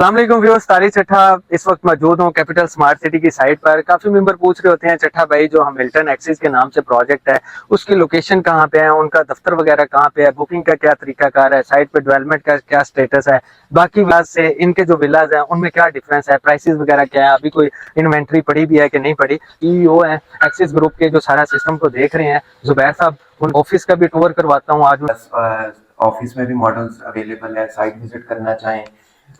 अस्सलामुअलैकुम व्यूअर्स, तारिक चट्ठा इस वक्त मौजूद हूँ कैपिटल स्मार्ट सिटी की साइट पर। काफी मेंबर पूछ रहे होते हैं, चट्ठा भाई जो हिल्टन एक्सिस के नाम से प्रोजेक्ट है उसकी लोकेशन कहाँ पे है, उनका दफ्तर वगैरह कहाँ पे है, बुकिंग का क्या तरीकाकार है, साइट पे डेवलपमेंट का क्या स्टेटस है, बाकी विलाज से इनके जो विलाज है उनमें क्या डिफरेंस है, प्राइसेस वगैरह क्या है, अभी कोई इन्वेंट्री पड़ी भी है कि नहीं पड़ी। ईओ है एक्सिस ग्रुप के जो सारा सिस्टम को देख रहे हैं जुबैर साहब, उन ऑफिस का भी टूर करवाता हूँ आज। ऑफिस में भी मॉडल्स अवेलेबल है। साइट विजिट करना चाहें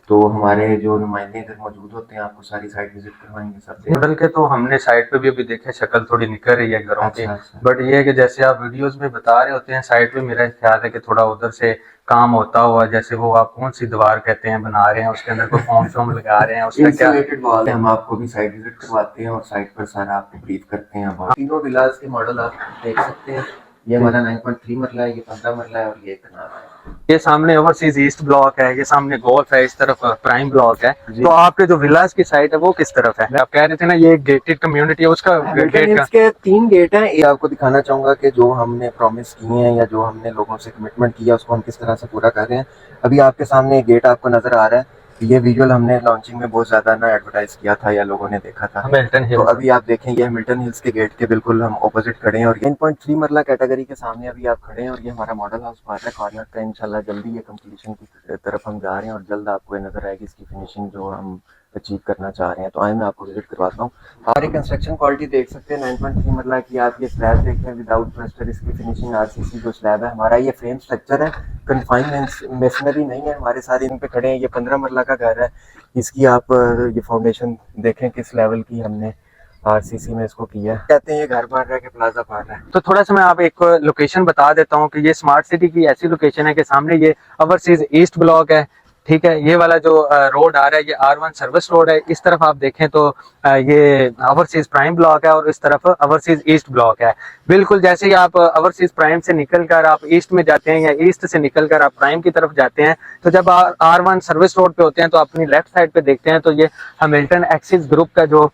तो हमारे जो नुमाइंदे इधर मौजूद होते हैं आपको सारी साइट विजिट करवाएंगे। सबसे मॉडल के तो हमने साइट पे भी अभी देखे, शक्ल थोड़ी निकल रही है घरों की। अच्छा। बट ये है कि जैसे आप वीडियोस में बता रहे होते हैं, साइट पे मेरा ख्याल है कि थोड़ा उधर से काम होता हुआ, जैसे वो आप कौन सी दीवार कहते हैं बना रहे हैं, उसके अंदर कोई फॉर्म शॉर्म लगा रहे हैं, उसका क्या इंसुलेटेड वॉल है। हम आपको भी साइट विजिट करवाते हैं और साइट पर सारा आपको ब्रीफ करते हैं। अब तीनों विलास के मॉडल आप देख सकते हैं। ये हमारा 9.3 मरला है, ये 15 मरला है और ये कनाल है। ये सामने ओवरसीज ईस्ट ब्लॉक है, ये सामने गोल्फ है, इस तरफ प्राइम ब्लॉक है। तो आपके जो विलास की साइट है वो किस तरफ है? आप कह रहे थे ना ये गेटेड कम्युनिटी है, उसका गेट का के 3 गेट हैं। ये आपको दिखाना चाहूंगा कि जो हमने प्रॉमिस किए हैं या जो हमने लोगों से कमिटमेंट किया उसको हम किस तरह से पूरा कर रहे हैं। अभी आपके सामने एक गेट आपको नजर आ रहा है। ये विजुअल हमने लॉन्चिंग में बहुत ज्यादा ना एडवर्टाइज किया था या लोगों ने देखा था। हिल्टन तो हिल। अभी आप देखें ये मिल्टन हिल्स के गेट के बिल्कुल हम ऑपोजिट खड़े हैं और 9.3 मरला कैटेगरी के सामने अभी आप खड़े हैं और ये हमारा मॉडल हाउस पार्ट है कॉर्नर का। इंशाल्लाह जल्दी ये कंप्लीशन की तरफ हम जा रहे हैं और जल्द आपको ये नजर आएगी इसकी फिनिशिंग जो हम अचीव करना चाह रहे हैं। तो आए मैं आपको विजिट करवाता हूँ। हमारी कंस्ट्रक्शन क्वालिटी देख सकते हैं 9.3 मरला की। आप ये स्लैब देखते हैं विदाउट प्लास्टर, इसकी फिनिशिंग आरसीसी जो स्लैब है हमारा, ये फ्रेम स्ट्रक्चर है, कन्फाइन मेशनरी नहीं है हमारे सारे इन पे खड़े हैं। ये 15 मरला का घर है। इसकी आप ये फाउंडेशन देखें किस लेवल की हमने आरसीसी में इसको किया है। कहते हैं ये घर बन रहा है कि प्लाजा बन रहा है। तो थोड़ा सा मैं आप एक लोकेशन बता देता हूँ कि ये स्मार्ट सिटी की ऐसी लोकेशन है कि सामने ये ओवरसीज ईस्ट ब्लॉक है, ठीक है। ये वाला जो रोड आ रहा है ये R1 सर्विस रोड है। इस तरफ आप देखें तो ये ओवरसीज प्राइम ब्लॉक है और इस तरफ ओवरसीज ईस्ट ब्लॉक है। बिल्कुल जैसे ही आप ओवरसीज प्राइम से निकलकर आप ईस्ट में जाते हैं या ईस्ट से निकलकर आप प्राइम की तरफ जाते हैं, तो जब R1 सर्विस रोड पे होते हैं तो अपनी लेफ्ट साइड पे देखते हैं तो ये हिल्टन एक्सिस ग्रुप का जो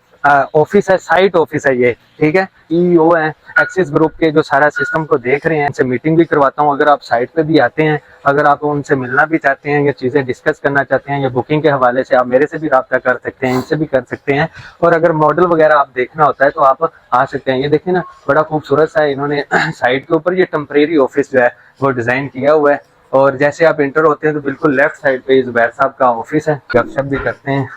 ऑफिस है, साइट ऑफिस है ये, ठीक है। ईओ है एक्सिस ग्रुप के जो सारा सिस्टम को देख रहे हैं, इनसे मीटिंग भी करवाता हूँ। अगर आप साइट पे भी आते हैं, अगर आप उनसे मिलना भी चाहते हैं या चीजें डिस्कस करना चाहते हैं या बुकिंग के हवाले से, आप मेरे से भी रब्ता कर सकते हैं, इनसे भी कर सकते हैं। और अगर मॉडल वगैरह आप देखना होता है तो आप आ सकते हैं। ये देखिए ना, बड़ा खूबसूरत सा इन्होंने साइट के ऊपर ये टेम्परेरी ऑफिस जो है वो डिजाइन किया हुआ है। और जैसे आप इंटर होते हैं तो बिल्कुल लेफ्ट साइड पे जुबैर साहब का ऑफिस है, गपशप भी करते हैं।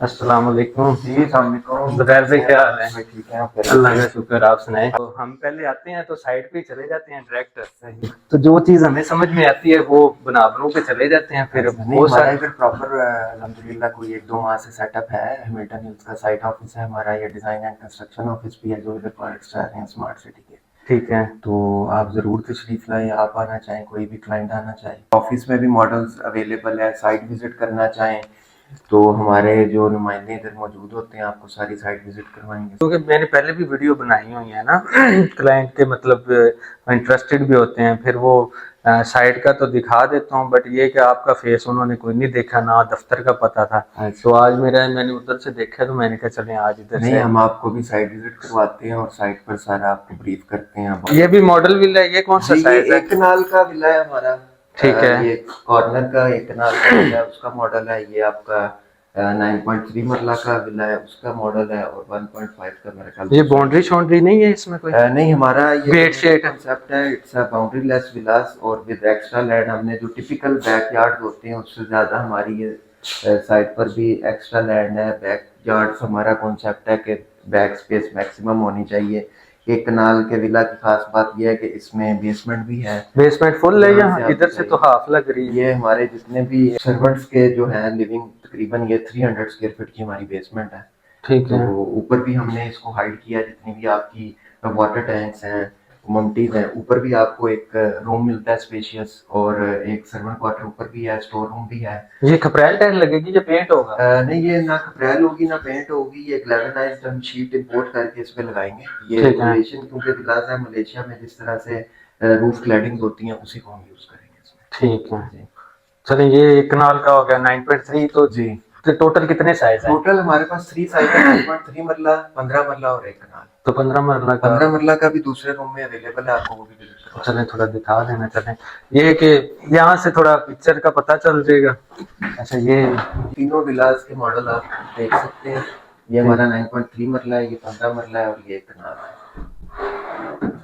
अस्सलाम वालेकुम जी। जुबैर भाई क्या हाल है? ठीक है, अल्लाह का शुक्र, आप सुनाएं। तो हम पहले आते हैं तो साइड पे चले जाते हैं डायरेक्ट, तो जो चीज हमें समझ में आती है वो बना बनू के चले जाते हैं। फिर वो सारा इधर प्रॉपर अल्हम्दुलिल्लाह कोई 1-2 माह से सेटअप है। मिल्टन हिल्स का साइट ऑफिस है हमारा। ये डिजाइन एंड कंस्ट्रक्शन ऑफिस भी है जो इधर प्रोजेक्ट्स चल रहे हैं स्मार्ट सिटी के, ठीक है। तो आप जरूर तशरीफ लाएं। आप आना चाहें, कोई भी क्लाइंट आना चाहे, ऑफिस में भी मॉडल्स अवेलेबल है। साइट विजिट करना चाहें तो हमारे जो नुमाइंदे इधर मौजूद होते हैं आपको सारी साइट विजिट करवाएंगे। क्योंकि मैंने पहले भी वीडियो बनाई हुई है ना क्लाइंट के मतलब इंटरेस्टेड भी होते हैं, फिर वो साइट का तो दिखा देता हूँ, बट ये कि आपका फेस उन्होंने कोई नहीं देखा, ना दफ्तर का पता था। तो आज मैंने उधर से देखा तो मैंने कहा चले आज इधर नहीं, से हम आपको भी साइट विजिट करवाते हैं और साइट पर सारा आपको ब्रीफ करते हैं। ये भी मॉडल विला है, ये कौन सा साइज है? एक कनाल का विला है हमारा, ठीक है। ये कॉर्नर का एक कनाल का विला है, उसका मॉडल है। ये आपका 9.3 मरला का विला है, उसका मॉडल है। और 1.5 का मेरे ख्याल ये बाउंड्री शाउंड्री नहीं है इसमें कोई? नहीं, हमारा ये बेड शेड कांसेप्ट है। इट्स अ बाउंड्री लेस विलास और विद एक्स्ट्रा लैंड। हमने जो टिपिकल बैकयार्ड होते हैं उससे ज्यादा हमारी ये साइड पर भी एक्स्ट्रा लैंड है। बैकयार्ड हमारा कॉन्सेप्ट है कि बैक स्पेस मैक्सिमम होनी चाहिए। एक कनाल के विला की खास बात यह है कि इसमें बेसमेंट भी है। बेसमेंट फुल है यहाँ, इधर से तो हाफ लग रही है। ये हमारे जितने भी सर्वेंट्स के जो हैं लिविंग, तकरीबन ये 300 स्क्वायर फीट की हमारी बेसमेंट है। ठीक है। तो ऊपर भी हमने इसको हाइड किया, जितनी भी आपकी वाटर टैंक्स हैं, ममटीज हैं। ऊपर भी आपको एक रूम मिलता है स्पेशियस, और एक सर्वेंट क्वार्टर ऊपर भी है, स्टोर रूम भी है। ये खपरैल टाइल लगेगी या पेंट होगा? नहीं, ये ना खपरैल होगी ना पेंट होगी। ये ग्लैवेनाइज्ड हम शीट इंपोर्ट करके इस पे लगाएंगे। ये मलेशियन क्योंकि विलास है, मलेशिया में जिस तरह से रूफ क्लैडिंग होती है उसी को हम यूज करेंगे इसमें। ठीक है। चलिए ये एक कनाल का हो गया 9.3। तो जी तो टोटल कितने साइज है? टोटल हमारे पास 3 साइज है, 3 मरला, 15 मरला और 1 कनाल। तो 15 मरला का 15 मरला का भी दूसरे रूम में अवेलेबल है, आपको वो भी विजिट करवा चलें थोड़ा दिखा देना। चलें ये कि यहाँ से थोड़ा पिक्चर का पता चल जाएगा। अच्छा ये तीनों विलास के मॉडल आप देख सकते हैं। ये हमारा 9.3 मरला है, ये 15 मरला है और ये 1 कनाल है।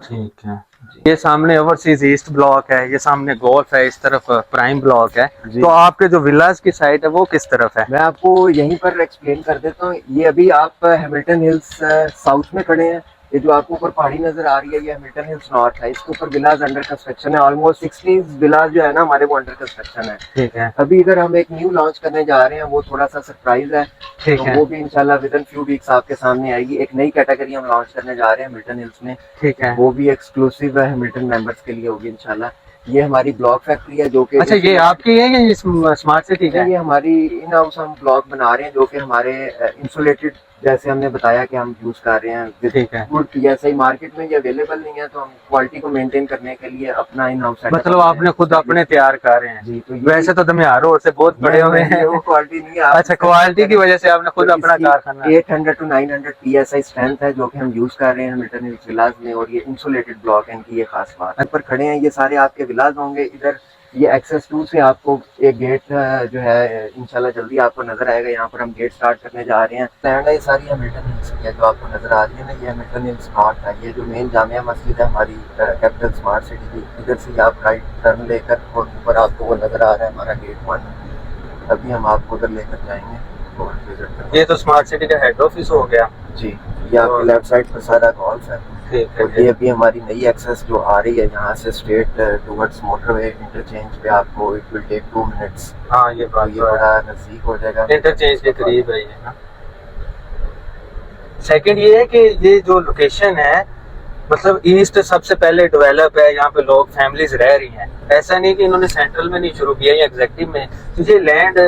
ठीक है। ये सामने ओवरसीज ईस्ट ब्लॉक है, ये सामने गोल्फ है, इस तरफ प्राइम ब्लॉक है। तो आपके जो विलास की साइड है वो किस तरफ है? मैं आपको यहीं पर एक्सप्लेन कर देता हूँ। ये अभी आप हैमिल्टन हिल्स साउथ में खड़े हैं। ये जो आपको ऊपर पहाड़ी नजर आ रही है, ये हैमिल्टन हिल्स नॉर्थ है। इसके ऊपर विलास अंडर कंस्ट्रक्शन है। ऑलमोस्ट 60 विलास जो है ना हमारे, वो अंडर कंस्ट्रक्शन है। ठीक है। अभी इधर हम एक न्यू लॉन्च करने जा रहे हैं, वो थोड़ा सा सरप्राइज है। ठीक तो है। वो भी इंशाल्लाह विद इन फ्यू वीक्स आपके सामने आएगी। एक नई कैटेगरी हम लॉन्च करने जा रहे हैं हैमिल्टन हिल्स में। ठीक है। वो भी एक्सक्लूसिव है, हैमिल्टन मेंबर्स के लिए होगी इंशाल्लाह। ये हमारी ब्लॉक फैक्ट्री है जो कि अच्छा ये आपकी है या ये स्मार्ट सिटी का है? ये हमारी इन हाउस हम ब्लॉक बना रहे हैं, जो कि हमारे इंसुलेटेड, जैसे हमने बताया कि हम यूज कर रहे हैं। ठीक है। गुड, जैसे ही मार्केट में ये अवेलेबल नहीं है, तो हम क्वालिटी को मेंटेन करने के लिए अपना इन हाउस मतलब आपने खुद अपने तैयार कर रहे हैं? जी। तो वैसे तो दमियार रोड से बहुत बड़े हुए हैं। वो क्वालिटी नहीं है। अच्छा क्वालिटी की वजह से आपने खुद अपना कारखाना। 800 to 900 PSI स्ट्रेंथ है जो कि हम यूज कर रहे हैं हैमिल्टन हिल्स विलास में। और ये इंसुलेटेड ब्लॉक है, इनकी ये खास बात है। पर खड़े हैं, ये सारे आपके विलास होंगे। इधर ये एक्सेस 2 से आपको एक गेट जो है इंशाल्लाह जल्दी आपको नजर आएगा। यहाँ पर हम गेट स्टार्ट करने जा रहे हैं। लैंड है ये सारी हैमिल्टन हिल्स की है, जो आपको नजर आ रही है ना, ये हैमिल्टन हिल्स नॉर्थ है। ये जो मेन जामिया मस्जिद है हमारी कैपिटल स्मार्ट सिटी की, इधर से आप राइट टर्न लेकर और ऊपर आपको वो नजर आ रहा है हमारा गेट 1। अभी हम आपको उधर लेकर जाएंगे और विजिट करेंगे। ये तो स्मार्ट सिटी का हेड ऑफिस हो गया जी। ये आपके लेफ्ट साइड पर सारा गोल्फ है। और ये अभी हमारी नई एक्सेस जो आ रही है यहाँ से स्ट्रेट टुवर्ड्स मोटरवे इंटरचेंज पे, आपको इट विल टेक 2 मिनट्स। हाँ ये बात ये बड़ा नजदीक हो जाएगा, इंटरचेंज के करीब है ये ना। सेकंड ये है कि ये जो लोकेशन है, मतलब ईस्ट सबसे पहले डेवलप है, यहाँ पे लोग फैमिलीज रह रही हैं। ऐसा नहीं कि इन्होंने सेंट्रल में नहीं शुरू किया या एग्जेक्टिव में। तो ये लैंड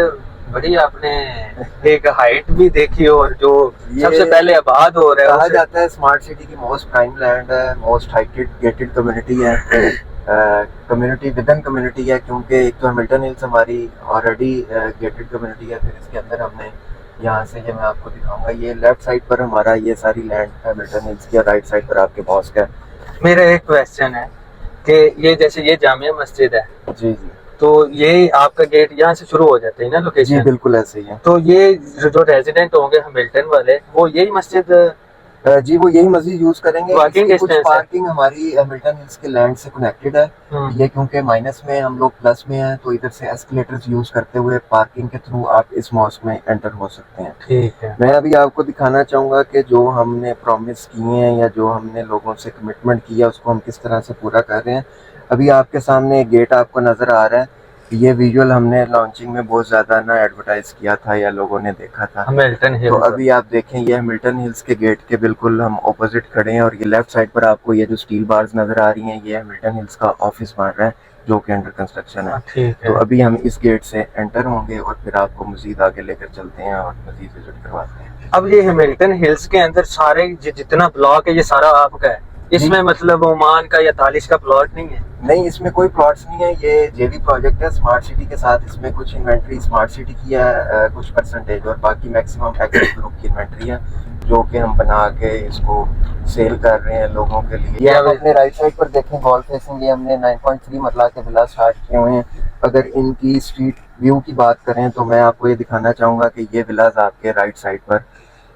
बड़ी आपने एक हाइट भी देखी और जो सबसे पहले आबाद हो रहा है, कहा जाता है स्मार्ट सिटी की मोस्ट प्राइम लैंड है, मोस्ट हाइटेड गेटेड कम्युनिटी है, कम्युनिटी विद इन कम्युनिटी है। क्योंकि एक तो हैमिल्टन हिल्स हमारी ऑलरेडी गेटेड कम्युनिटी है, फिर इसके अंदर हमने यहाँ से, ये मैं आपको दिखाऊंगा, ये लेफ्ट साइड पर हमारा ये सारी लैंड है हैमिल्टन हिल्स की, राइट साइड पर आपके बॉस का। मेरा एक क्वेश्चन है कि ये जैसे ये जामिया मस्जिद है, जी जी, तो ये आपका गेट यहाँ से शुरू हो जाता है ना लोकेशन? जी बिल्कुल ऐसे ही है। तो ये जो रेजिडेंट होंगे हैमिल्टन वाले, वो यही मस्जिद जी वो यही मस्जिद यूज करेंगे। कुछ है। पार्किंग हमारी हैमिल्टन हिल्स के लैंड से कनेक्टेड है। ये क्योंकि माइनस में हम लोग प्लस में हैं, तो इधर से एस्केलेटर्स यूज करते हुए पार्किंग के थ्रू आप इस मॉस्क में एंटर हो सकते हैं। ठीक है। मैं अभी आपको दिखाना चाहूंगा कि जो हमने प्रॉमिस किए हैं या जो हमने लोगों से कमिटमेंट किया, उसको हम किस तरह से पूरा कर रहे हैं। अभी आपके सामने एक गेट आपको नजर आ रहा है। ये विजुअल हमने लॉन्चिंग में बहुत ज्यादा ना एडवर्टाइज किया था या लोगों ने देखा था हैमिल्टन हिल्स। तो अभी आप देखें, ये हैमिल्टन हिल्स के गेट के बिल्कुल हम ऑपोजिट खड़े हैं। और ये लेफ्ट साइड पर आपको ये जो स्टील बार्स नजर आ रही हैं, ये हैमिल्टन हिल्स का ऑफिस बन रहा है जो कि अंडर कंस्ट्रक्शन है। तो अभी हम इस गेट से एंटर होंगे और फिर आपको मजीद आगे लेकर चलते हैं और मजीद विजिट करवाते हैं। अब ये हैमिल्टन हिल्स के अंदर सारे जितना ब्लॉक है, ये सारा आपका है? इसमें मतलब ओमान का या तालिश का प्लॉट नहीं है? नहीं, इसमें कोई प्लॉट्स नहीं है। ये जेवी प्रोजेक्ट है स्मार्ट सिटी के साथ। इसमें कुछ इन्वेंट्री स्मार्ट सिटी की है, कुछ परसेंटेज, और बाकी मैक्सिमम एक्सेस ग्रुप की इन्वेंट्री है जो कि हम बना के इसको सेल कर रहे हैं लोगों के लिए। ये आप अपने राइट साइड पर देखें, गोल्फ फेसिंग, ये हमने 9.3 मरला के विला स्टार्ट किए हुए हैं। अगर इनकी स्ट्रीट व्यू की बात करें तो मैं आपको ये दिखाना चाहूँगा कि ये विलाज आपके राइट साइड पर,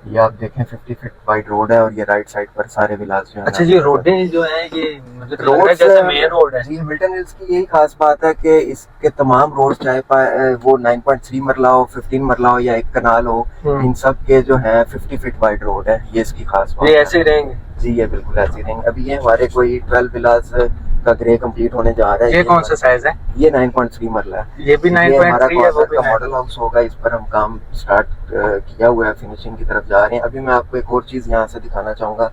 ये आप देखें 50 फीट वाइड रोड है और ये राइट साइड पर सारे विलास जो है। अच्छा, ये रोडें जो हैं ये मुझे तो लग रहा है जैसे मेन रोड है। जी, हैमिल्टन हिल्स की यही खास बात है कि इसके तमाम रोड, चाहे वो 9.3 मरला हो, 15 मरला हो या 1 कनाल हो, इन सब के जो है 50 फीट वाइड रोड है। ये इसकी खास बात है। ये ऐसे ही रहेंगे? जी ये बिल्कुल ऐसे ही रहेंगे। अभी ये हमारे कोई 12 विलास का ग्रे कंप्लीट होने जा रहा है। ये कौन सा साइज है? ये 9.3 मरला है। ये भी 9.3 है। वो भी मॉडल हाउस होगा, इस पर हम काम स्टार्ट किया हुआ है, फिनिशिंग की तरफ जा रहे हैं। अभी मैं आपको एक और चीज यहाँ से दिखाना चाहूंगा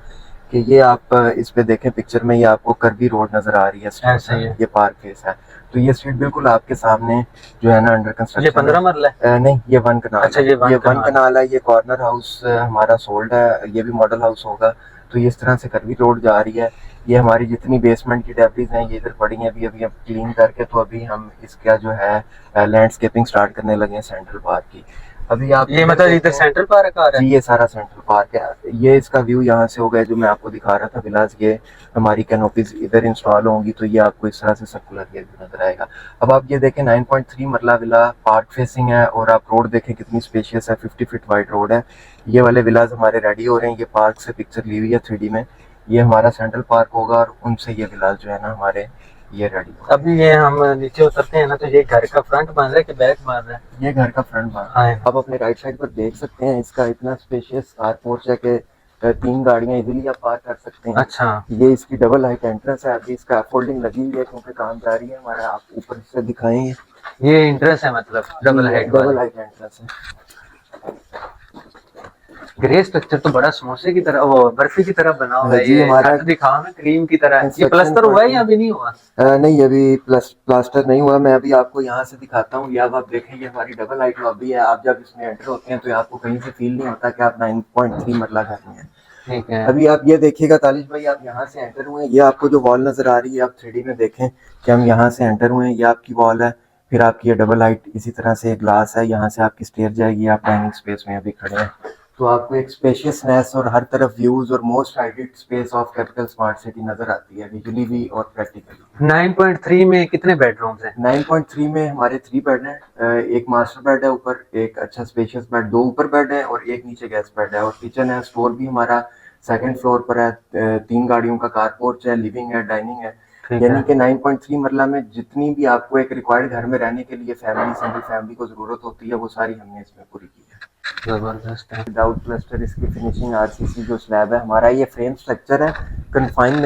कि ये आप इस पे देखें पिक्चर में, ये आपको कर्वी रोड नजर आ रही है, ये पार्क फेस है। तो ये स्ट्रीट बिल्कुल आपके सामने जो है ना अंडर कंस्ट्रक्शन। ये 15 मरला है? नहीं, ये 1 कनाल। अच्छा, ये 1 कनाल है। ये कॉर्नर हाउस हमारा सोल्ड है, ये भी मॉडल हाउस होगा। तो ये इस तरह से कर्वी रोड जा रही है। ये हमारी जितनी बेसमेंट की डेब्रीज हैं ये इधर पड़ी हैं, अभी हम क्लीन करके, तो अभी हम इसका जो है लैंडस्केपिंग स्टार्ट करने लगे हैं सेंट्रल पार्क की। अभी आप ये मतलब इधर सेंट्रल पार्क आ रहा जी है? ये सारा सेंट्रल पार्क है। ये इसका व्यू यहाँ से होगा जो मैं आपको दिखा रहा था विलास। ये हमारी कैनोपीज इधर इंस्टॉल होंगी तो ये आपको इस तरह से सर्कुलर व्यू नजर आएगा। अब आप ये देखें 9.3 मरला विला पार्क फेसिंग है और आप रोड देखें कितनी स्पेशियस है, 50 फीट वाइड रोड है। ये वाले विलास हमारे रेडी हो रहे हैं, ये पार्क से पिक्चर ली हुई है 3D में। ये हमारा सेंट्रल पार्क होगा और उनसे ये विलास जो है ना हमारे ये रेडी हो। अभी ये हम नीचे उतरते हैं ना तो ये घर का फ्रंट बन रहा है कि बैक बन रहा है? ये घर का फ्रंट बन रहा है। आप अपने राइट साइड पर देख सकते हैं इसका इतना स्पेशियस कार पोर्च है कि 3 गाड़ियां इजीली आप पार्क कर सकते हैं। अच्छा, ये इसकी डबल हाइट एंट्रेंस है। अभी इसका फोल्डिंग लगी हुई है क्योंकि काम जारी है हमारा। आप ऊपर से दिखाएंगे, ये इंटरेस्ट है मतलब double height double height entrance है। ग्रे स्ट्रक्चर तो बड़ा समोसे की तरह, वो बर्फी की तरह बना हुआ है। जी, ये हमारा छत दिखाओ ना क्रीम की तरह। ये Construction प्लास्टर हुआ है पर- या अभी नहीं हुआ? नहीं अभी प्लास्टर नहीं हुआ। मैं अभी आपको यहाँ से दिखाता हूँ। ये अब आप देखेंगे हमारी डबल हाइट लॉबी है। आप जब इसमें एंटर होते हैं तो आपको कहीं से फील नहीं होता कि आप 9.3 मरला घर में हैं। ठीक है। अभी आप ये देखिएगा तालिश भाई, आप यहाँ से एंटर हुए हैं, ये आपको जो वॉल नजर आ रही है आप 3D में देखें कि हम यहाँ से एंटर हुए हैं, ये आपकी वॉल है। फिर आपकी ये डबल हाइट इसी तरह से ग्लास है, यहाँ से आपकी स्टेयर जाएगी। आप डाइनिंग स्पेस में अभी खड़े हैं तो आपको एक स्पेशियसनेस और हर तरफ व्यूज और most heighted space of capital smart city नजर आती है विजुअली भी और प्रैक्टिकली। 9.3 में कितने बेडरूम्स हैं? 9.3 में हमारे 3 बेड हैं। एक मास्टर बेड है ऊपर, एक अच्छा स्पेशियस बेड, 2 ऊपर बेड है और एक नीचे गेस्ट बेड है और किचन है। स्टोर भी हमारा सेकंड फ्लोर पर है। 3 गाड़ियों का कार पोर्च है, लिविंग है, डाइनिंग है। ठीक यानी है। कि 9.3 मरला में जितनी भी आपको एक रिक्वायर्ड घर में रहने के लिए फैमिली सिंगल फैमिली को जरूरत होती है वो सारी हमने इसमें पूरी की है। जबरदस्त है। विदाउट प्लास्टर इसकी फिनिशिंग आरसीसी जो स्लैब है हमारा, ये फ्रेम स्ट्रक्चर है, कन्फाइंड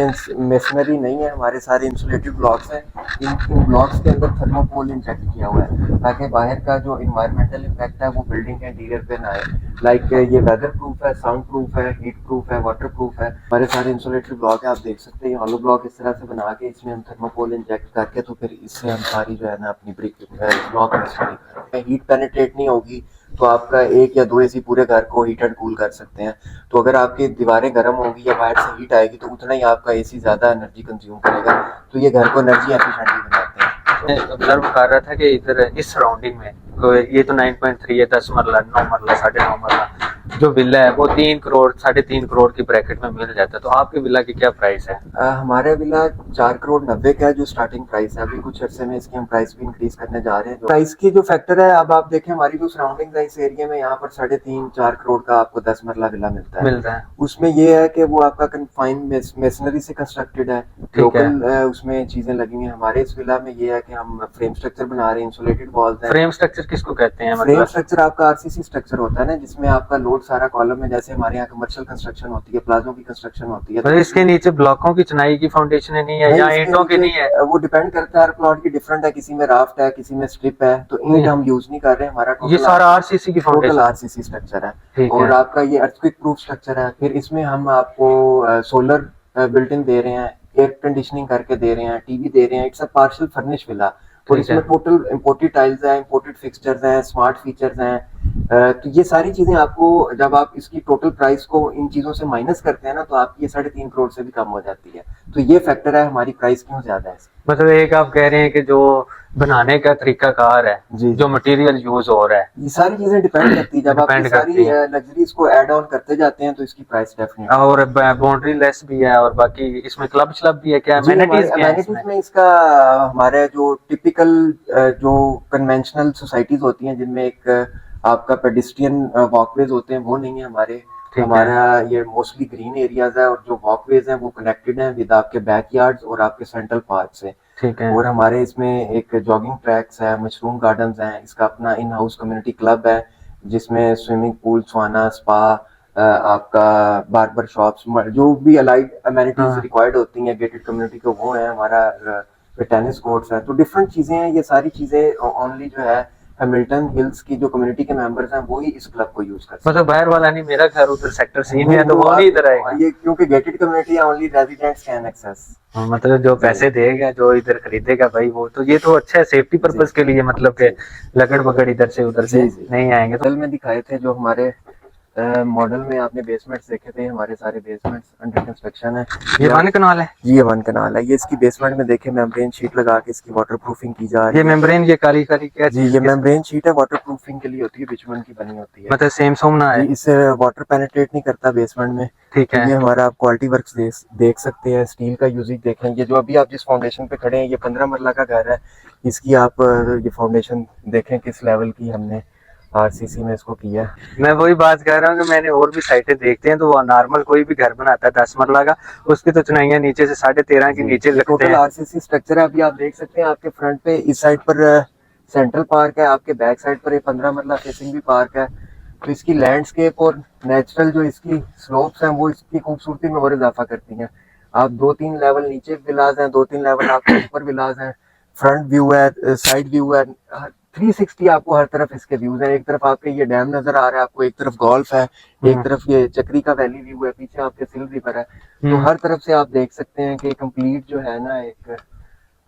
मेसनरी नहीं है। हमारे सारे इंसुलेटेड ब्लॉक्स हैं। इन ब्लॉक्स के अंदर थर्मोकोल इंजेक्ट किया हुआ है ताकि बाहर का जो इन्वायरमेंटल इम्पैक्ट है वो बिल्डिंग के इंटीरियर पे ना आए। लाइक ये वेदर प्रूफ है, साउंड प्रूफ है, हीट प्रूफ है, वाटर प्रूफ है। हमारे सारे इंसुलेटेड ब्लॉक है। आप देख सकते हैं हॉलो ब्लॉक इस तरह से बना के इसमें हम थर्मोकोल इंजेक्ट करके तो फिर इससे हम सारी जो है ना अपनी ब्रिक ब्लॉक में हीट पेनिट्रेट नहीं होगी तो आपका 1 या 2 एसी पूरे घर को हीट एंड कूल कर सकते हैं। तो अगर आपकी दीवारें गर्म होंगी या बाहर से हीट आएगी तो उतना ही आपका एसी ज्यादा एनर्जी कंज्यूम करेगा। तो ये घर को एनर्जी एफिशिएंटली बनाते हैं। मैं ऑब्जर्व कर रहा था कि इधर इस सराउंडिंग में तो ये तो 9.3 है, 10 मरला, 9 मरला, 9.5 मरला जो विला है वो 3 करोड़ 3.5 करोड़ की ब्रैकेट में मिल जाता है। तो आपके विला की क्या प्राइस है? हमारे विला 4 करोड़ 90 का जो स्टार्टिंग प्राइस है। अभी कुछ अरसे में इसकी हम प्राइस भी इंक्रीज करने जा रहे हैं। प्राइस की जो फैक्टर है, अब आप देखें हमारी जो सराउंडिंग है इस एरिया में, यहाँ पर 3.5-4 करोड़ का आपको 10 मरला विला मिलता है। उसमें ये है कि वो आपका कन्फाइंड मेसनरी से कंस्ट्रक्टेड है, लोकल उसमें चीजें लगी हुई हैं। हमारे इस विला में ये है कि हम फ्रेम स्ट्रक्चर बना रहे हैं, इंसुलेटेड वॉल्स हैं। फ्रेम स्ट्रक्चर किसको कहते हैं? फ्रेम स्ट्रक्चर आपका आरसीसी स्ट्रक्चर होता है ना, जिसमें आपका लोड सारा कॉलम में, जैसे हमारे यहाँ कमर्शियल कंस्ट्रक्शन होती है, प्लाजों की कंस्ट्रक्शन होती है। तो इसके नीचे ब्लॉकों की चिनाई की फाउंडेशन नहीं है या ईंटों की नहीं है? वो डिपेंड करता है, हर प्लॉट की डिफरेंट है। किसी में राफ्ट है, किसी में स्ट्रिप है, तो ईंट हम यूज नहीं कर रहे हैं। हमारा ये सारा आरसीसी की टोटल फाउंडेशन आरसीसी स्ट्रक्चर है। और आपका ये अर्थक्वेक प्रूफ स्ट्रक्चर है। फिर इसमें हम आपको सोलर बिल्ट इन दे रहे हैं, एयर कंडीशनिंग करके दे रहे हैं, टीवी दे रहे हैं। It's a partial furnish villa. और इसमें टोटल इंपोर्टेड टाइल्स हैं, इंपोर्टेड फिक्सचर्स हैं, स्मार्ट फीचर्स हैं। तो ये सारी चीजें आपको जब आप इसकी टोटल प्राइस को इन चीजों से माइनस करते हैं ना तो आपकी ये 3.5 करोड़ से भी कम हो जाती है। तो ये फैक्टर है हमारी प्राइस क्यों ज्यादा है। मतलब एक आप कह रहे हैं कि जो बनाने का तरीका कार है जी, जो मटेरियल यूज हो रहा है, ये सारी चीजें डिपेंड करती है। जब आप ये सारी लग्जरीज को ऐड ऑन करते जाते हैं तो इसकी प्राइस डेफिनेटली। और बाउंड्री लेस भी है और बाकी इसमें क्लब श्लब भी है क्या? अमेनिटीज में इसका हमारे जो टिपिकल जो कन्वेंशनल सोसाइटीज होती हैं जिनमें एक आपका पेडिस्ट्रियन वॉकवेज होते हैं वो नहीं है हमारे। हमारा ये मोस्टली ग्रीन एरियाज है और जो वॉकवेज हैं वो कनेक्टेड हैं विद आपके बैकयार्ड्स और आपके सेंट्रल पार्क से। ठीक है। और हमारे इसमें एक जॉगिंग ट्रैक्स है, मशरूम गार्डन्स हैं, इसका अपना इन हाउस कम्युनिटी क्लब है जिसमें स्विमिंग पूल, स्वाना, स्पा, आपका बार्बर शॉप्स, जो भी अलाइड अमेनिटीज रिक्वायर्ड होती हैं गेटेड कम्युनिटी को वो है। हमारा टेनिस कोर्ट्स है। तो डिफरेंट चीजें हैं। ये सारी चीजें ओनली जो है मिल्टन हिल्स की जो कम्युनिटी के मेंबर्स हैं वो ही इस क्लब को यूज करते हैं। मतलब बाहर वाला नहीं, मेरा घर उधर सेक्टर सी में है तो वो नहीं इधर आएगा। ये क्योंकि गेटेड कम्युनिटी है, ओनली रेजिडेंट्स कैन एक्सेस। मतलब जो पैसे देगा, जो इधर खरीदेगा भाई वो तो, ये तो अच्छा है सेफ्टी पर्पस के लिए। मतलब के लगड़ बगड़ इधर से उधर से नहीं आएंगे। तो में दिखाए थे जो हमारे मॉडल में आपने बेसमेंट्स देखे थे, हमारे सारे बेसमेंट्स अंडर कंस्ट्रक्शन है। ये 1 कनाल है, जी ये 1 कनाल है। ये इसकी बेसमेंट में देखे मेम्ब्रेन शीट लगा के इसकी वाटर प्रूफिंग की जा रही ये है। मेम्ब्रेन ये काली काली क्या जी चीज़ ये किस- मेम्ब्रेन शीट है, वाटर प्रूफिंग के लिए होती है, बिचुमन की बनी होती है। मतलब सेम सोम ना जी है। इससे वाटर पेनिट्रेट नहीं करता बेसमेंट में। ठीक तो है। ये हमारा आप क्वालिटी वर्क्स देख सकते हैं। स्टील का यूजेज देखें, ये जो अभी आप जिस फाउंडेशन पे खड़े हैं ये 15 मरला का घर है। इसकी आप ये फाउंडेशन देखें किस लेवल की हमने आरसीसी में इसको किया है। मैं वही बात कर रहा हूँ कि मैंने और भी साइटें देखते हैं तो वो नॉर्मल कोई भी घर बनाता है 10 मरला का, उसकी तो चुनाइयाँ नीचे से 13.5 के नीचे लगते टोटल हैं। आरसीसी स्ट्रक्चर है। अभी आप देख सकते हैं आपके फ्रंट पे इस साइड पर सेंट्रल पार्क है, आपके बैक साइड पर ये 15 मरला फेसिंग भी पार्क है। तो इसकी लैंडस्केप और नेचुरल जो इसकी स्लोप्स हैं वो इसकी खूबसूरती में और इजाफा करती हैं। आप 2-3 लेवल नीचे विलाज हैं, 2-3 लेवल आपके ऊपर विलाज हैं, फ्रंट व्यू है, साइड व्यू है, 360 आपको हर तरफ इसके व्यूज हैं। एक तरफ आपके ये डैम नजर आ रहा है आपको, एक तरफ गोल्फ है, एक तरफ ये चक्री का वैली व्यू है, पीछे आपके सिल रिवर है। तो हर तरफ से आप देख सकते हैं कि कंप्लीट जो है ना एक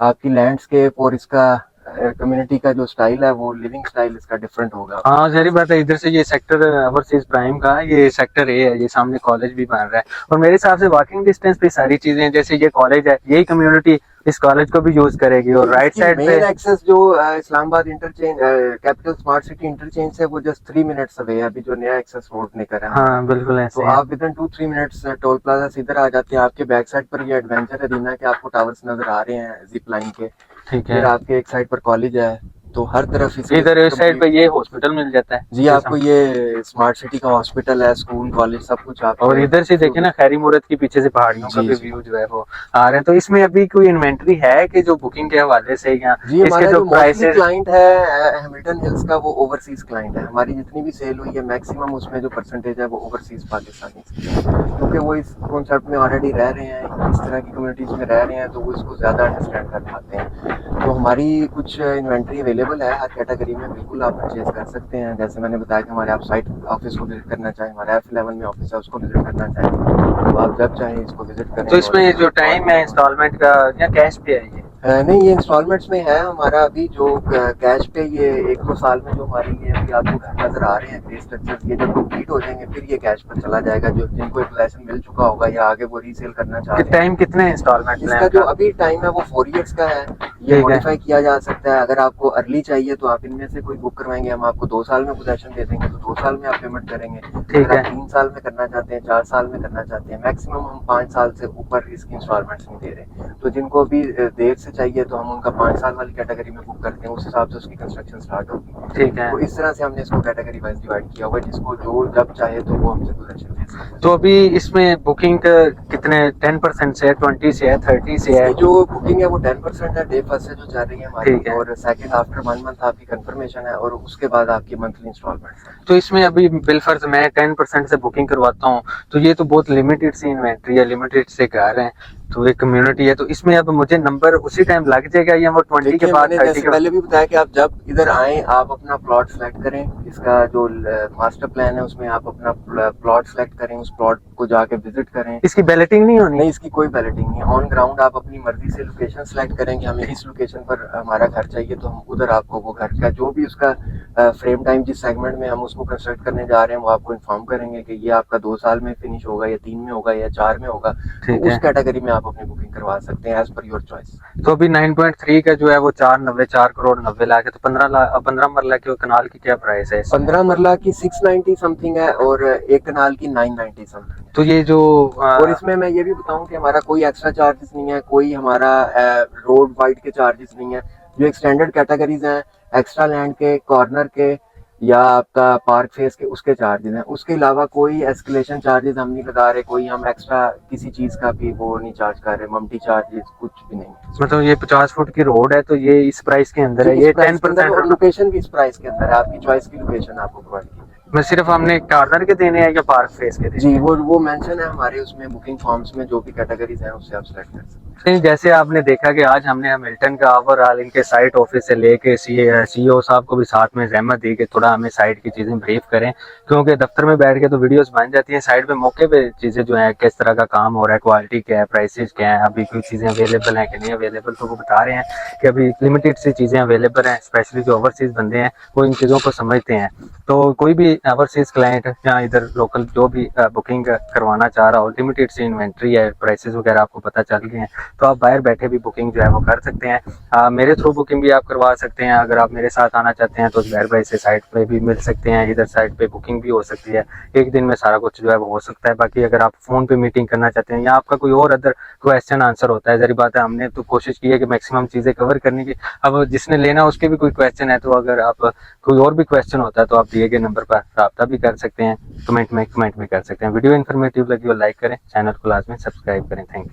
आपकी लैंडस्केप और इसका कम्युनिटी का जो स्टाइल है वो लिविंग स्टाइल इसका डिफरेंट होगा। हाँ जहरी बात है, इधर से ये सेक्टर ओवरसीज प्राइम का है, ये सेक्टर ए है, ये सामने कॉलेज भी बन रहा है और मेरे हिसाब से वॉकिंग डिस्टेंस पे सारी चीजें हैं। जैसे ये कॉलेज है, यही कम्युनिटी इस कॉलेज को भी यूज करेगी और राइट साइड पे मेन एक्सेस जो Islamabad interchange capital smart city interchange से वो जस्ट 3 मिनट्स अवे है। अभी जो नया एक्सेस रोड निकल रहा है, हाँ बिल्कुल ऐसे तो है। आप with in 2-3 minutes toll plaza से इधर आ जाते हैं। आपके बैक साइड पर ये एडवेंचर अरीना के आपको टावर्स नजर आ रहे हैं जिप लाइन के। ठीक फिर है, आपके एक साइड पर कॉलेज है, तो हर तरफ इसके इधर इस साइड पे ये हॉस्पिटल मिल जाता है जी आपको ये स्मार्ट सिटी का हॉस्पिटल है, स्कूल कॉलेज सब कुछ आप। और इधर से देखे ना खैरी मूरत की पीछे से पहाड़ियों का जी, भी जी। व्यू जो है वो आ रहे हैं। तो इसमें अभी कोई इन्वेंटरी है कि जो बुकिंग के हवाले से या जी इसके हमारा जो जो प्राइसेस क्लाइंट है हैमिल्टन हिल्स का वो ओवरसीज क्लाइंट है। हमारी जितनी भी सेल हुई है मैक्सिमम उसमें जो परसेंटेज है वो ओवरसीज पाकिस्तानी है, क्योंकि वो इस कॉन्सेप्ट में ऑलरेडी रह रहे हैं, इस तरह की कम्युनिटीज में रह रहे हैं, तो वो इसको ज्यादा अंडरस्टैंड कर पाते हैं। तो हमारी कुछ इन्वेंट्री अवेलेबल है हर कैटेगरी में, बिल्कुल आप परचेज कर सकते हैं। जैसे मैंने बताया कि हमारे आप साइट ऑफिस को विजिट करना चाहें, हमारे F11 में ऑफिस है उसको विजिट करना चाहें, तो आप जब चाहें इसको विजिट करें। तो इसमें जो टाइम है इंस्टॉलमेंट का या कैश पे है ये? नहीं ये इंस्टॉलमेंट्स में है हमारा। अभी जो कैश पे ये 1-2 साल में जो हमारी ये अभी आपको घर नजर आ रहे हैं ग्रे स्ट्रक्चर्स, ये जब कंप्लीट हो जाएंगे फिर ये कैश पर चला जाएगा। जो जिनको एक लाइसेंस मिल चुका होगा या आगे वो रीसेल करना चाह कि रहे हैं। टाइम कितने इंस्टॉलमेंट इसका जो अभी टाइम है वो 4 इयर्स का है। ये है। मॉडिफाई किया जा सकता है। अगर आपको अर्ली चाहिए तो आप इनमें से कोई बुक करवाएंगे, हम आपको 2 साल में पोजेशन दे देंगे, तो 2 साल में आप पेमेंट करेंगे। ठीक है। 3 साल में करना चाहते हैं, 4 साल में करना चाहते हैं, मैक्सिमम हम 5 साल से ऊपर इसकी इंस्टॉलमेंट्स में दे रहे हैं। तो जिनको अभी देर से चाहिए तो हम उनका 5 साल वाली कैटेगरी में बुक करते हैं, उस हिसाब से उसकी कंस्ट्रक्शन स्टार्ट होगी। ठीक है। तो इस तरह से हमने इसको कैटेगरी वाइज डिवाइड किया हुआ है, जिसको जो जब चाहे तो वो हमसे पोजेशन ले सकते हैं। तो अभी इसमें बुकिंग कितने 10% से है, 20 से है, 30 से है? इसकी जो बुकिंग है वो 10% है डे फर्स्ट से जो चल रही है हमारी, ठीक है। और सेकंड आफ्टर 1 मंथ आपकी कंफर्मेशन है और उसके बाद आपकी मंथली इंस्टॉलमेंट है। तो इसमें अभी बिलफर्ज मैं 10% से बुकिंग करवाता हूँ तो ये तो बहुत लिमिटेड सी इन्वेंट्री है, लिमिटेड से घर है, तो एक कम्युनिटी है, तो इसमें अब मुझे नंबर उसी टाइम लग जाएगा या वो 20 के बाद 30 जैसे के पहले भी बताया कि आप जब इधर आए आप अपना प्लॉट सेलेक्ट करें, इसका जो मास्टर प्लान है उसमें आप अपना प्लॉट सेलेक्ट करें, उस प्लॉट को जाके विजिट करें। इसकी बैलेटिंग नहीं होनी? नहीं इसकी कोई बैलेटिंग नहीं है। ऑन ग्राउंड आप अपनी मर्जी से लोकेशन सेलेक्ट करेंगे, हमें इस लोकेशन पर हमारा घर चाहिए तो हम उधर आपको वो घर का जो भी उसका फ्रेम टाइम जिस सेगमेंट में हम उसको कंस्ट्रक्ट करने जा रहे हैं वो आपको इन्फॉर्म करेंगे कि ये आपका 2 साल में फिनिश होगा या 3 में होगा या 4 में होगा। तो ठीक उस है। कैटेगरी में आप अपनी बुकिंग करवा सकते हैं एज पर योर चॉइस। तो अभी 9.3 का जो है वो 4 करोड़ 90 लाख है, तो 15 मरला के कनाल की क्या प्राइस है? 15 मरला की 690 समथिंग है और 1 कनाल की 990 समथिंग। तो ये जो और इसमें मैं ये भी बताऊं कि हमारा कोई एक्स्ट्रा चार्जेस नहीं है, कोई हमारा रोड वाइड के चार्जेस नहीं है। जो एक स्टैंडर्ड कैटेगरीज हैं एक्स्ट्रा लैंड के, कॉर्नर के या आपका पार्क फेस के, उसके चार्जेस हैं। उसके अलावा कोई एस्केलेशन चार्जेस हम नहीं लगा रहे, कोई हम एक्स्ट्रा किसी चीज का भी वो नहीं चार्ज कर रहे, ममटी चार्जेस कुछ भी नहीं। मतलब ये 50 फुट की रोड है तो ये इस प्राइस के अंदर है, ये 10%। लोकेशन भी इस प्राइस के अंदर है, आपकी चॉइस की लोकेशन आपको प्रोवाइड की। मैं सिर्फ हमने कॉर्नर के देने हैं या पार्क फेस के देने? जी वो मेंशन है हमारे उसमें बुकिंग फॉर्म्स में, जो भी कैटेगरीज हैं उससे आप सेलेक्ट कर सकते हैं। जैसे आपने देखा कि आज हमने मिल्टन का ओवरऑल इनके साइट ऑफिस से लेके सीईओ साहब को भी साथ में जहमत दी कि थोड़ा हमें साइट की चीज़ें ब्रीफ करें, क्योंकि दफ्तर में बैठ के तो वीडियोस बन जाती हैं, साइड पे मौके पे चीज़ें जो है किस तरह का काम हो रहा है, क्वालिटी क्या है, प्राइसेस क्या है, अभी कोई चीज़ें अवेलेबल हैं कि नहीं अवेलेबल, तो वो बता रहे हैं कि अभी लिमिटेड सी चीज़ें अवेलेबल हैं। स्पेशली जो ओवरसीज़ बंदे हैं वो इन चीज़ों को समझते हैं। तो कोई भी ओवरसीज़ क्लाइंट या इधर लोकल जो भी बुकिंग करवाना चाह रहा हो, लिमिटेड सी इन्वेंट्री है, प्राइसेस वगैरह आपको पता चल गए हैं, तो आप बाहर बैठे भी बुकिंग जो है वो कर सकते हैं। मेरे थ्रू बुकिंग भी आप करवा सकते हैं। अगर आप मेरे साथ आना चाहते हैं तो जहर भाई से साइट पे भी मिल सकते हैं, इधर साइट पे बुकिंग भी हो सकती है। एक दिन में सारा कुछ जो है वो हो सकता है। बाकी अगर आप फ़ोन पे मीटिंग करना चाहते हैं या आपका कोई और अदर क्वेश्चन आंसर होता है, जरी बात है हमने तो कोशिश की है कि मैक्सिमम चीज़ें कवर करने की। अब जिसने लेना उसके भी कोई क्वेश्चन है, तो अगर आप कोई और भी क्वेश्चन होता है तो आप दिए गए नंबर पर रब्ता भी कर सकते हैं, कमेंट में कमेंट भी कर सकते हैं। वीडियो इन्फॉर्मेटिव लगी हो लाइक करें, चैनल को लाजमी सब्सक्राइब करें। Thank you.